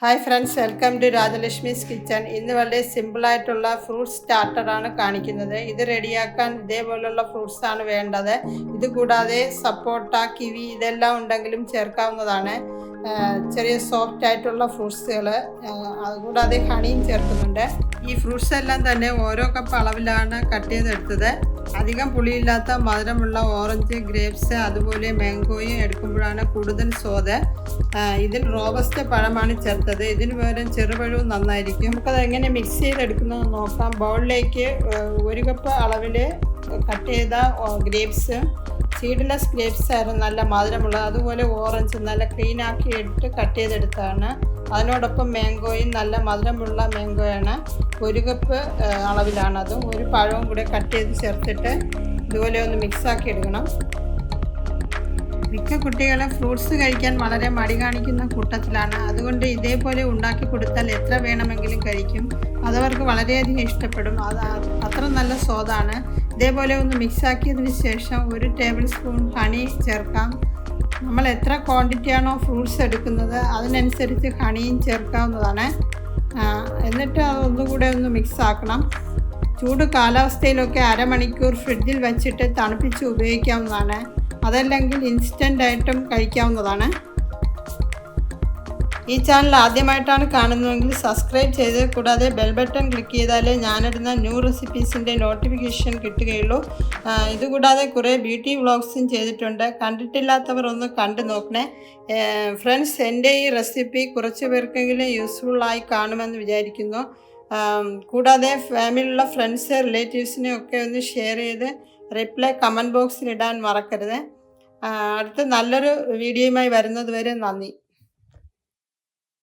Hi friends, welcome to Rajalakshmi's kitchen. ഇന്ന് വളരെ സിമ്പിളായിട്ടുള്ള ഫ്രൂട്ട് സ്റ്റാർട്ടറാണ് കാണിക്കുന്നത്. ഇത് റെഡിയാക്കാൻ ഇതേപോലുള്ള ഫ്രൂട്ട്സാണ് വേണ്ടത്. ഇത് കൂടാതെ സപ്പോട്ട, കിവി ഇതെല്ലാം ഉണ്ടെങ്കിലും ചേർക്കാവുന്നതാണ്. ചെറിയ സോഫ്റ്റ് ആയിട്ടുള്ള ഫ്രൂട്ട്സുകൾ, അതുകൂടാതെ ഹണിയും ചേർക്കുന്നുണ്ട്. ഈ ഫ്രൂട്ട്സ് എല്ലാം തന്നെ ഓരോ കപ്പ് അളവിലാണ് കട്ട് ചെയ്തെടുത്തത്. അധികം പുളിയില്ലാത്ത മധുരമുള്ള ഓറഞ്ച്, ഗ്രേപ്സ്, അതുപോലെ മാംഗോയും എടുക്കുമ്പോഴാണ് കൂടുതൽ സ്വാദ്. ഇതിൽ റോബസ്റ്റ് പഴമാണ് ചേർത്തത്. ഇതിന് പകരം ചെറുപഴവും നന്നായിരിക്കും. നമുക്കത് എങ്ങനെ മിക്സ് ചെയ്തെടുക്കുന്നത് നോക്കാം. ബൗളിലേക്ക് 1 കപ്പ് അളവിൽ കട്ട് ചെയ്ത ഗ്രേപ്സ്, സീഡ്ലെസ് ഗ്രേപ്സ് ആയിരുന്നു നല്ല മധുരമുള്ളത്. അതുപോലെ ഓറഞ്ച് നല്ല ക്ലീൻ ആക്കി ഇട്ട് കട്ട് ചെയ്തെടുത്താണ്. അതിനോടൊപ്പം മാംഗോയും നല്ല മധുരമുള്ള മാംഗോയാണ്. 1 കപ്പ് അളവിലാണ്. അതും ഒരു പഴവും കൂടെ കട്ട് ചെയ്ത് ചേർത്തിട്ട് ഇതുപോലെ ഒന്ന് മിക്സാക്കി എടുക്കണം. മിക്ക കുട്ടികളും ഫ്രൂട്ട്സ് കഴിക്കാൻ വളരെ മടി കാണിക്കുന്ന കൂട്ടത്തിലാണ്. അതുകൊണ്ട് ഇതേപോലെ ഉണ്ടാക്കി കൊടുത്താൽ എത്ര വേണമെങ്കിലും കഴിക്കും. അതവർക്ക് വളരെയധികം ഇഷ്ടപ്പെടും. അത്ര നല്ല സ്വാദാണ്. ഇതേപോലെ ഒന്ന് മിക്സാക്കിയതിന് ശേഷം 1 ടേബിൾ സ്പൂൺ ഹണി ചേർക്കാം. നമ്മൾ എത്ര ക്വാണ്ടിറ്റിയാണോ ഫ്രൂട്ട്സ് എടുക്കുന്നത് അതിനനുസരിച്ച് ഹണിയും ചേർക്കാവുന്നതാണ്. എന്നിട്ട് അതൊന്നുകൂടെ ഒന്ന് മിക്സ് ആക്കണം. ചൂട് കാലാവസ്ഥയിലൊക്കെ അരമണിക്കൂർ ഫ്രിഡ്ജിൽ വച്ചിട്ട് തണുപ്പിച്ച് ഉപയോഗിക്കാവുന്നതാണ്. അതല്ലെങ്കിൽ ഇൻസ്റ്റൻ്റായിട്ടും കഴിക്കാവുന്നതാണ്. ഈ ചാനൽ ആദ്യമായിട്ടാണ് കാണുന്നതെങ്കിൽ സബ്സ്ക്രൈബ് ചെയ്ത് കൂടാതെ ബെൽ ബട്ടൺ ക്ലിക്ക് ചെയ്താലേ ഞാനിടുന്ന ന്യൂ റെസിപ്പീസിൻ്റെ നോട്ടിഫിക്കേഷൻ കിട്ടുകയുള്ളൂ. ഇതുകൂടാതെ കുറേ ബ്യൂട്ടി വ്ളോഗ്സും ചെയ്തിട്ടുണ്ട്. കണ്ടിട്ടില്ലാത്തവർ ഒന്ന് കണ്ടു നോക്കണേ. ഫ്രണ്ട്സ്, എൻ്റെ ഈ റെസിപ്പി കുറച്ച് പേർക്കെങ്കിലും യൂസ്ഫുള്ളായി കാണുമെന്ന് വിചാരിക്കുന്നു. കൂടാതെ ഫാമിലിയിലുള്ള ഫ്രണ്ട്സ്, റിലേറ്റീവ്സിനെ ഒക്കെ ഒന്ന് ഷെയർ ചെയ്ത് റിപ്ലൈ കമൻറ്റ് ബോക്സിൽ ഇടാൻ മറക്കരുത്. അടുത്ത നല്ലൊരു വീഡിയോയുമായി വരുന്നത് വരെ നന്ദി.